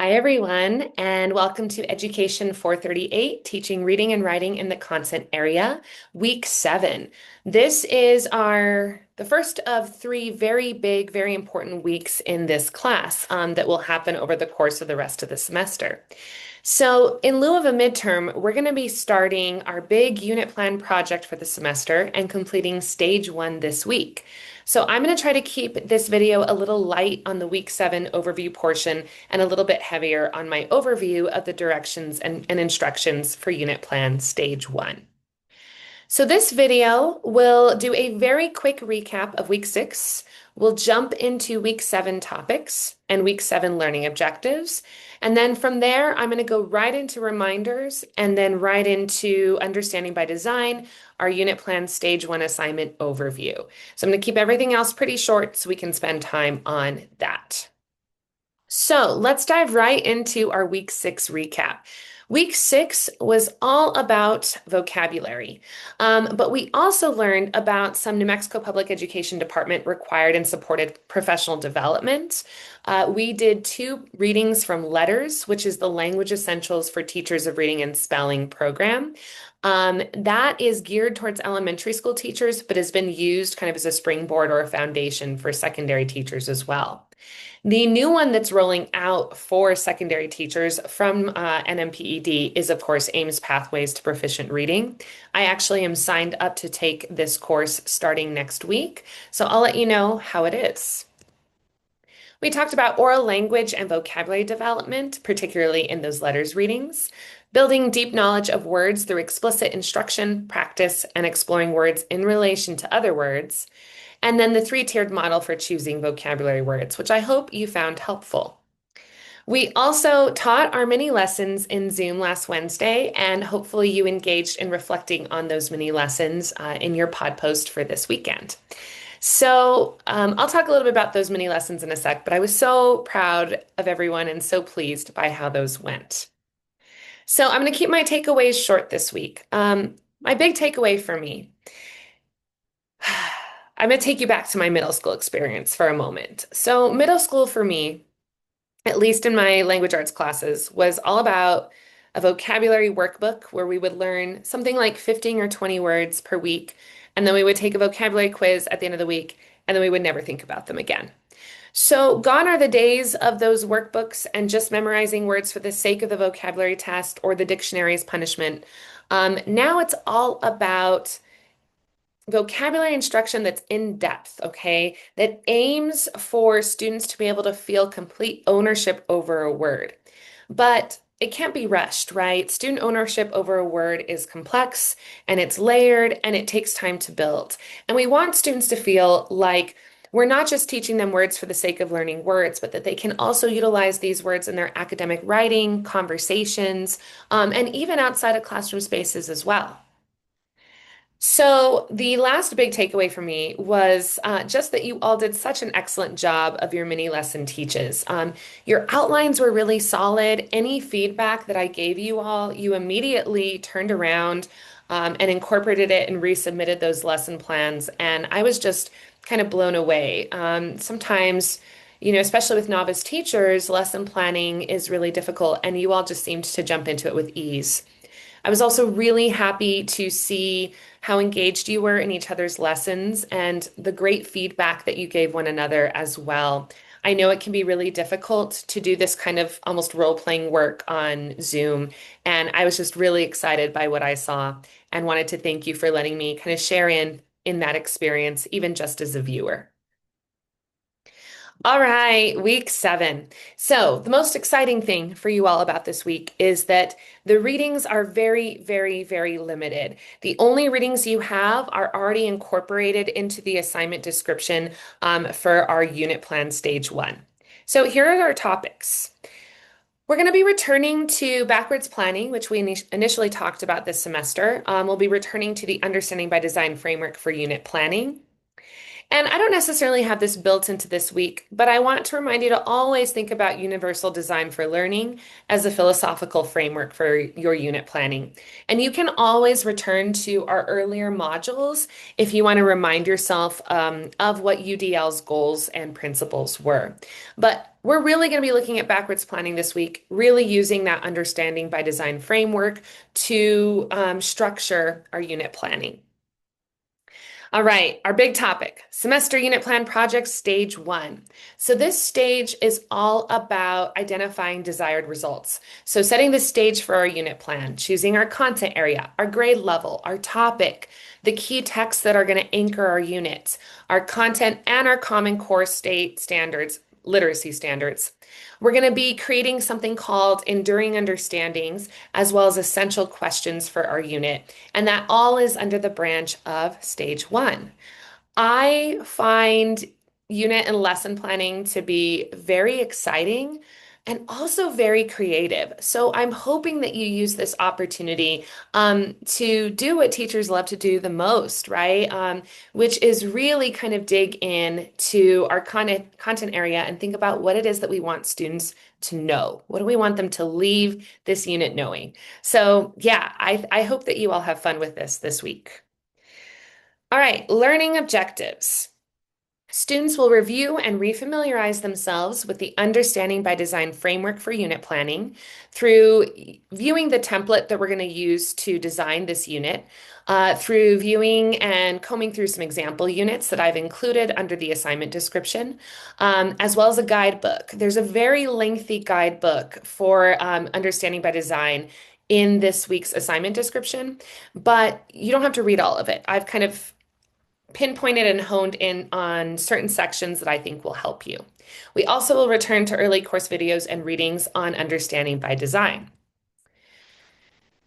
Hi, everyone, and welcome to Education 438, Teaching Reading and Writing in the Content Area, Week 7. This is the first of three very big, very important weeks in this class that will happen over the course of the rest of the semester. So, in lieu of a midterm, we're going to be starting our big unit plan project for the semester and completing stage 1 this week. So, I'm going to try to keep this video a little light on the week 7 overview portion and a little bit heavier on my overview of the directions and instructions for unit plan stage 1. So this video will do a very quick recap of week 6. We'll jump into week 7 topics and week 7 learning objectives. And then from there, I'm going to go right into reminders and then right into understanding by design, our unit plan stage 1 assignment overview. So I'm going to keep everything else pretty short so we can spend time on that. So let's dive right into our week 6 recap. Week 6 was all about vocabulary, but we also learned about some New Mexico Public Education Department required and supported professional development. We did 2 readings from Letters, which is the Language Essentials for Teachers of Reading and Spelling program. That is geared towards elementary school teachers, but has been used kind of as a springboard or a foundation for secondary teachers as well. The new one that's rolling out for secondary teachers from NMPED is, of course, Ames Pathways to Proficient Reading. I actually am signed up to take this course starting next week, so I'll let you know how it is. We talked about oral language and vocabulary development, particularly in those letters readings, building deep knowledge of words through explicit instruction, practice, and exploring words in relation to other words, and then the 3-tiered model for choosing vocabulary words, which I hope you found helpful. We also taught our mini lessons in Zoom last Wednesday, and hopefully you engaged in reflecting on those mini lessons in your pod post for this weekend. So I'll talk a little bit about those mini lessons in a sec, but I was so proud of everyone and so pleased by how those went. So I'm going to keep my takeaways short this week. My big takeaway for me, I'm going to take you back to my middle school experience for a moment. So middle school for me, at least in my language arts classes, was all about a vocabulary workbook where we would learn something like 15 or 20 words per week, and then we would take a vocabulary quiz at the end of the week, and then we would never think about them again. So gone are the days of those workbooks and just memorizing words for the sake of the vocabulary test or the dictionary's punishment. Now it's all about vocabulary instruction that's in depth, okay? That aims for students to be able to feel complete ownership over a word. But it can't be rushed, right? Student ownership over a word is complex and it's layered and it takes time to build. And we want students to feel like we're not just teaching them words for the sake of learning words, but that they can also utilize these words in their academic writing, conversations, and even outside of classroom spaces as well. So, the last big takeaway for me was just that you all did such an excellent job of your mini lesson teaches. Your outlines were really solid. Any feedback that I gave you all, you immediately turned around and incorporated it and resubmitted those lesson plans. And I was just kind of blown away. Sometimes, especially with novice teachers, lesson planning is really difficult, and you all just seemed to jump into it with ease. I was also really happy to see how engaged you were in each other's lessons and the great feedback that you gave one another as well. I know it can be really difficult to do this kind of almost role-playing work on Zoom, and I was just really excited by what I saw and wanted to thank you for letting me kind of share in that experience, even just as a viewer. All right, week 7. So, the most exciting thing for you all about this week is that the readings are very, very, very limited. The only readings you have are already incorporated into the assignment description for our unit plan stage 1. So, here are our topics. We're going to be returning to backwards planning, which we initially talked about this semester. We'll be returning to the Understanding by Design framework for unit planning. And I don't necessarily have this built into this week, but I want to remind you to always think about universal design for learning as a philosophical framework for your unit planning. And you can always return to our earlier modules if you want to remind yourself of what UDL's goals and principles were. But we're really going to be looking at backwards planning this week, really using that understanding by design framework to structure our unit planning. All right, our big topic, semester unit plan project stage one. So this stage is all about identifying desired results. So setting the stage for our unit plan, choosing our content area, our grade level, our topic, the key texts that are going to anchor our units, our content and our Common Core state standards, literacy standards. We're going to be creating something called enduring understandings as well as essential questions for our unit. And that all is under the branch of stage one. I find unit and lesson planning to be very exciting and also very creative. So I'm hoping that you use this opportunity to do what teachers love to do the most, right? Which is really kind of dig in to our content area and think about what it is that we want students to know. What do we want them to leave this unit knowing? So yeah, I hope that you all have fun with this week. All right, learning objectives. Students will review and refamiliarize themselves with the Understanding by Design framework for unit planning through viewing the template that we're going to use to design this unit, through viewing and combing through some example units that I've included under the assignment description, as well as a guidebook. There's a very lengthy guidebook for Understanding by Design in this week's assignment description, but you don't have to read all of it. I've kind of pinpointed and honed in on certain sections that I think will help you. We also will return to early course videos and readings on understanding by design.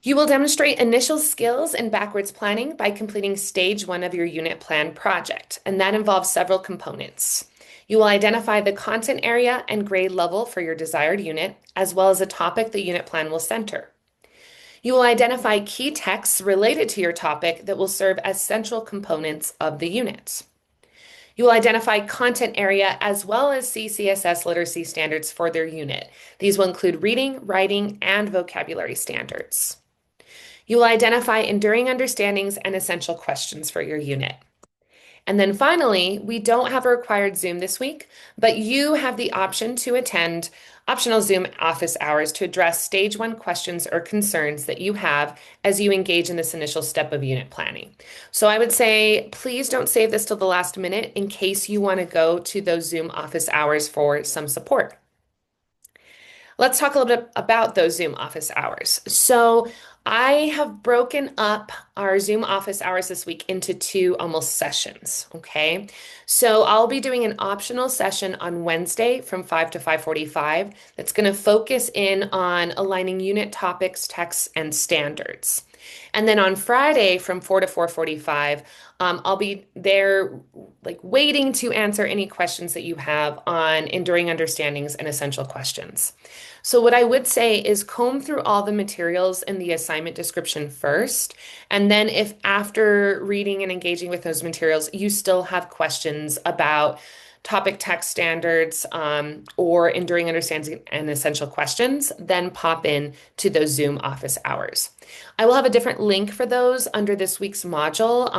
You will demonstrate initial skills in backwards planning by completing stage one of your unit plan project, and that involves several components. You will identify the content area and grade level for your desired unit, as well as a topic the unit plan will center. You will identify key texts related to your topic that will serve as central components of the unit. You will identify content area as well as CCSS literacy standards for their unit. These will include reading, writing, and vocabulary standards. You will identify enduring understandings and essential questions for your unit. And then finally, we don't have a required Zoom this week, but you have the option to attend optional Zoom office hours to address stage one questions or concerns that you have as you engage in this initial step of unit planning. So I would say, please don't save this till the last minute in case you want to go to those Zoom office hours for some support. Let's talk a little bit about those Zoom office hours. So I have broken up our Zoom office hours this week into two almost sessions, okay? So I'll be doing an optional session on Wednesday from 5 to 5:45 that's going to focus in on aligning unit topics, texts, and standards. And then on Friday from 4 to 4:45, I'll be there like waiting to answer any questions that you have on enduring understandings and essential questions. So what I would say is comb through all the materials in the assignment description first, and then if after reading and engaging with those materials, you still have questions about topic text standards or enduring understanding and essential questions, then pop in to those Zoom office hours. I will have a different link for those under this week's module.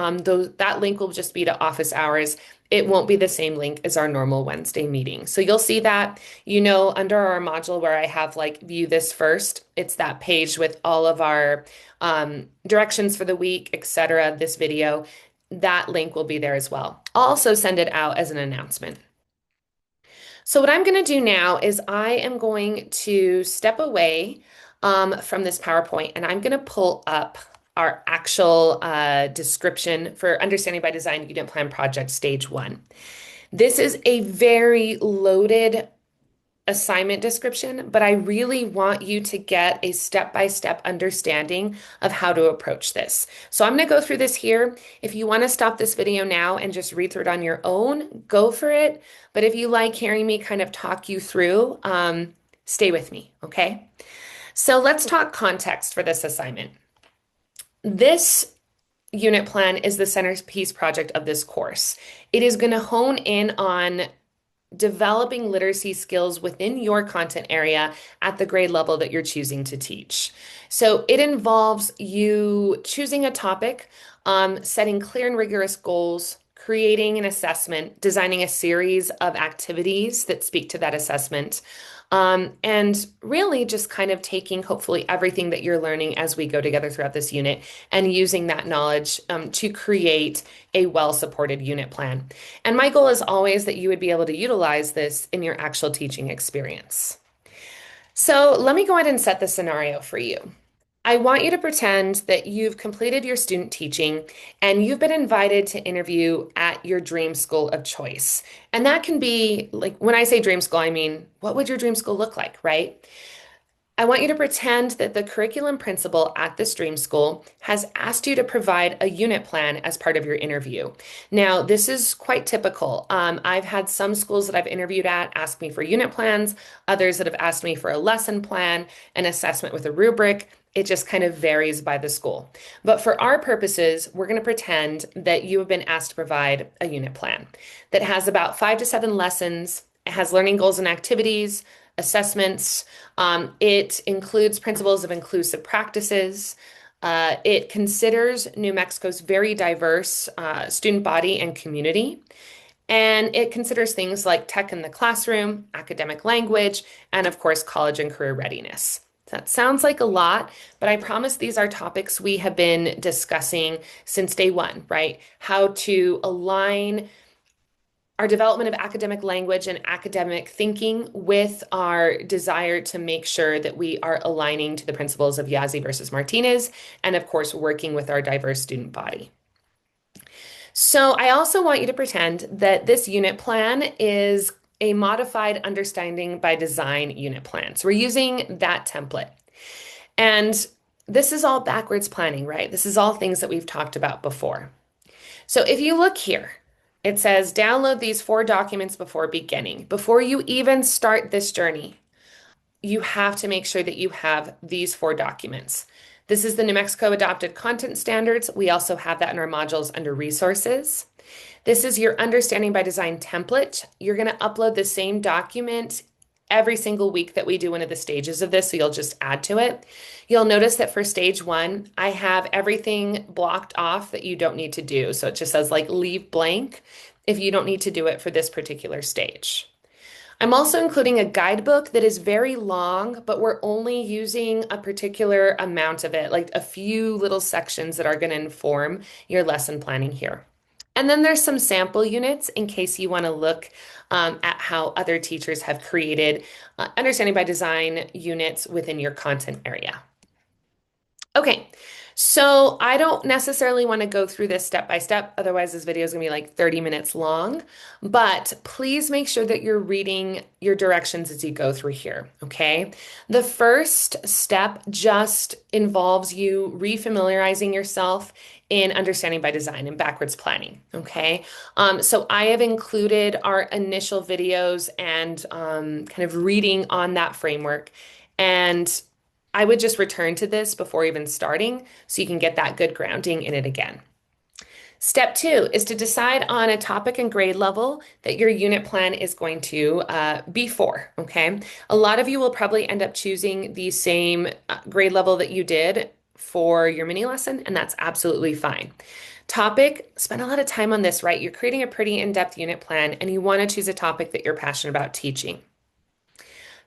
That link will just be to office hours. It won't be the same link as our normal Wednesday meeting. So you'll see that, under our module where I have like view this first, it's that page with all of our directions for the week, etc. This video, that link will be there as well. I'll also send it out as an announcement. So what I'm going to do now is I am going to step away from this PowerPoint and I'm going to pull up our actual description for Understanding by Design Unit Plan Project Stage 1. This is a very loaded assignment description, but I really want you to get a step-by-step understanding of how to approach this. So I'm going to go through this here. If you want to stop this video now and just read through it on your own, go for it. But if you like hearing me kind of talk you through, stay with me, okay? So let's talk context for this assignment. This unit plan is the centerpiece project of this course. It is going to hone in on developing literacy skills within your content area at the grade level that you're choosing to teach. So it involves you choosing a topic, setting clear and rigorous goals, creating an assessment, designing a series of activities that speak to that assessment, and really just kind of taking hopefully everything that you're learning as we go together throughout this unit and using that knowledge to create a well-supported unit plan. And my goal is always that you would be able to utilize this in your actual teaching experience. So let me go ahead and set the scenario for you. I want you to pretend that you've completed your student teaching and you've been invited to interview at your dream school of choice. And that can be like, when I say dream school, I mean, what would your dream school look like, right? I want you to pretend that the curriculum principal at this dream school has asked you to provide a unit plan as part of your interview. Now, this is quite typical. I've had some schools that I've interviewed at ask me for unit plans, others that have asked me for a lesson plan, an assessment with a rubric. It just kind of varies by the school. But for our purposes, we're going to pretend that you have been asked to provide a unit plan that has about 5 to 7 lessons. It has learning goals and activities, assessments. It includes principles of inclusive practices. It considers New Mexico's very diverse student body and community. And it considers things like tech in the classroom, academic language, and of course, college and career readiness. That sounds like a lot, but I promise these are topics we have been discussing since day one, right? How to align our development of academic language and academic thinking with our desire to make sure that we are aligning to the principles of Yazzie versus Martinez, and of course, working with our diverse student body. So I also want you to pretend that this unit plan is a modified understanding by design unit plan. So we're using that template. And this is all backwards planning, right? This is all things that we've talked about before. So if you look here, it says download these 4 documents before beginning. Before you even start this journey, you have to make sure that you have these 4 documents. This is the New Mexico Adopted Content Standards. We also have that in our modules under resources. This is your Understanding by Design template. You're going to upload the same document every single week that we do one of the stages of this, so you'll just add to it. You'll notice that for stage 1, I have everything blocked off that you don't need to do. So it just says like leave blank if you don't need to do it for this particular stage. I'm also including a guidebook that is very long, but we're only using a particular amount of it, like a few little sections that are going to inform your lesson planning here. And then there's some sample units in case you want to look at how other teachers have created Understanding by Design units within your content area. Okay, so I don't necessarily want to go through this step by step, otherwise this video is going to be like 30 minutes long, but please make sure that you're reading your directions as you go through here, okay? The first step just involves you refamiliarizing yourself in Understanding by Design and backwards planning, okay? So I have included our initial videos and kind of reading on that framework, and I would just return to this before even starting so you can get that good grounding in it again. Step 2 is to decide on a topic and grade level that your unit plan is going to be for, okay? A lot of you will probably end up choosing the same grade level that you did for your mini lesson, and that's absolutely fine. Topic, spend a lot of time on this, right? You're creating a pretty in-depth unit plan, and you want to choose a topic that you're passionate about teaching.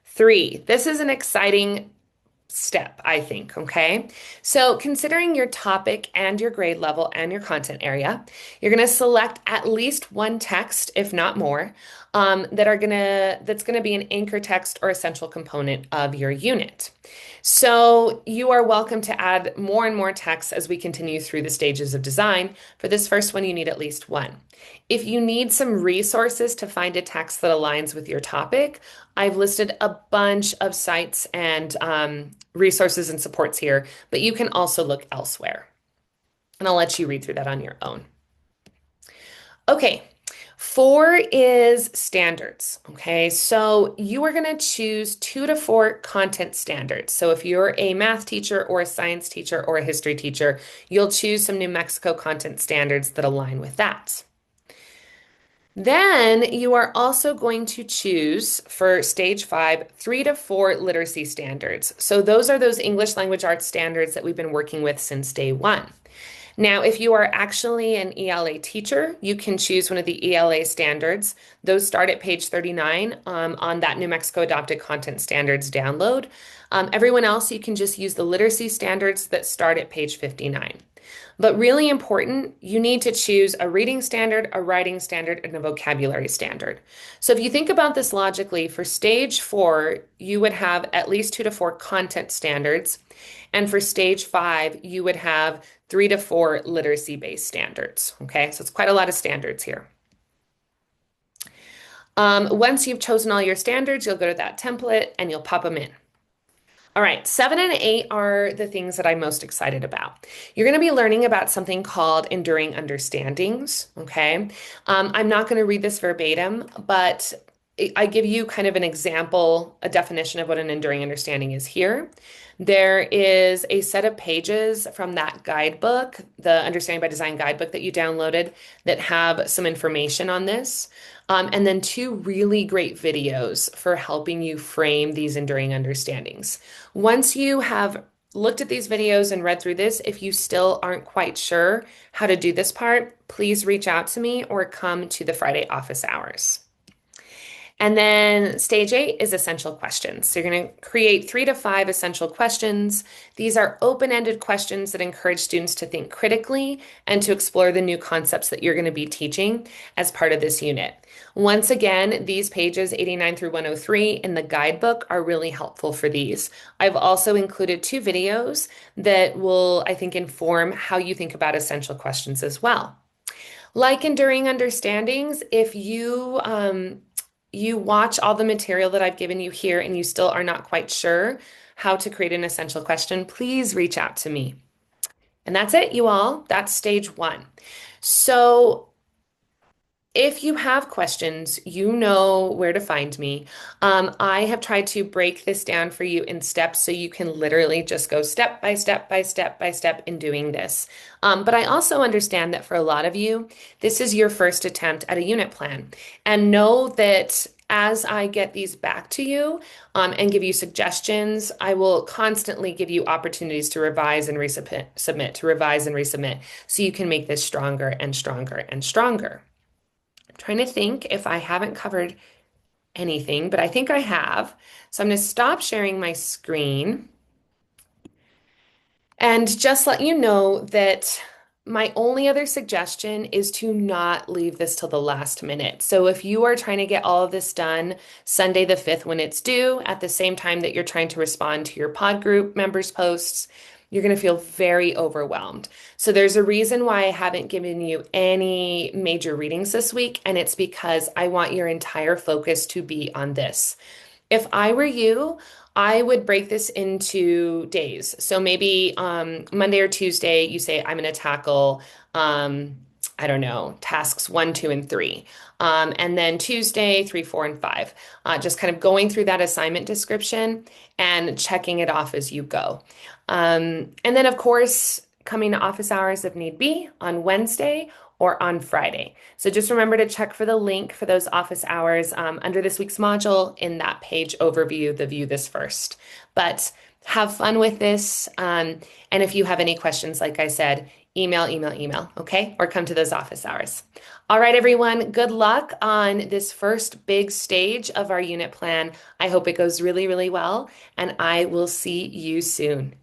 3, this is an exciting step, I think, okay? So considering your topic and your grade level and your content area, you're going to select at least one text, if not more, that's going to be an anchor text or essential component of your unit. So you are welcome to add more and more text as we continue through the stages of design. For this first one, you need at least one. If you need some resources to find a text that aligns with your topic, I've listed a bunch of sites and resources and supports here, but you can also look elsewhere. And I'll let you read through that on your own. Okay, Four is standards. Okay, so you are going to choose 2 to 4 content standards. So if you're a math teacher or a science teacher or a history teacher, you'll choose some New Mexico content standards that align with that. Then you are also going to choose for stage 5, 3 to 4 literacy standards. So those are those English language arts standards that we've been working with since day one. Now, if you are actually an ELA teacher, you can choose one of the ELA standards. Those start at page 39 on that New Mexico Adopted Content Standards download. Everyone else, you can just use the literacy standards that start at page 59. But really important, you need to choose a reading standard, a writing standard, and a vocabulary standard. So if you think about this logically, for stage 4, you would have at least 2 to 4 content standards. And for stage 5, you would have 3 to 4 literacy-based standards. Okay, so it's quite a lot of standards here. Once you've chosen all your standards, you'll go to that template and you'll pop them in. All right, 7 and 8 are the things that I'm most excited about. You're going to be learning about something called enduring understandings, okay? I'm not going to read this verbatim, but I give you kind of an example, a definition of what an enduring understanding is here. There is a set of pages from that guidebook, the Understanding by Design guidebook that you downloaded, that have some information on this. And then 2 really great videos for helping you frame these enduring understandings. Once you have looked at these videos and read through this, if you still aren't quite sure how to do this part, please reach out to me or come to the Friday office hours. And then stage 8 is essential questions. So you're going to create 3 to 5 essential questions. These are open-ended questions that encourage students to think critically and to explore the new concepts that you're going to be teaching as part of this unit. Once again, these pages 89 through 103 in the guidebook are really helpful for these. I've also included 2 videos that will, I think, inform how you think about essential questions as well. Like enduring understandings, if you watch all the material that I've given you here and you still are not quite sure how to create an essential question, please reach out to me. And that's it, you all. That's stage 1. So if you have questions, you know where to find me. I have tried to break this down for you in steps so you can literally just go step by step by step by step in doing this. But I also understand that for a lot of you, this is your first attempt at a unit plan. And know that as I get these back to you and give you suggestions, I will constantly give you opportunities to revise and resubmit, to revise and resubmit, so you can make this stronger and stronger and stronger. Trying to think if I haven't covered anything, but I think I have. So I'm going to stop sharing my screen and just let you know that my only other suggestion is to not leave this till the last minute. So if you are trying to get all of this done Sunday the 5th when it's due, at the same time that you're trying to respond to your pod group members' posts, you're going to feel very overwhelmed. So there's a reason why I haven't given you any major readings this week, and it's because I want your entire focus to be on this. If I were you, I would break this into days. So maybe Monday or Tuesday, you say, I'm going to tackle, I don't know, tasks 1, 2, and 3. And then Tuesday, 3, 4, and 5. Just kind of going through that assignment description and checking it off as you go. And then, of course, coming to office hours if need be on Wednesday or on Friday. So just remember to check for the link for those office hours under this week's module in that page overview, the View This First. But have fun with this. And if you have any questions, like I said, email, okay? Or come to those office hours. All right, everyone, good luck on this first big stage of our unit plan. I hope it goes really, really well, and I will see you soon.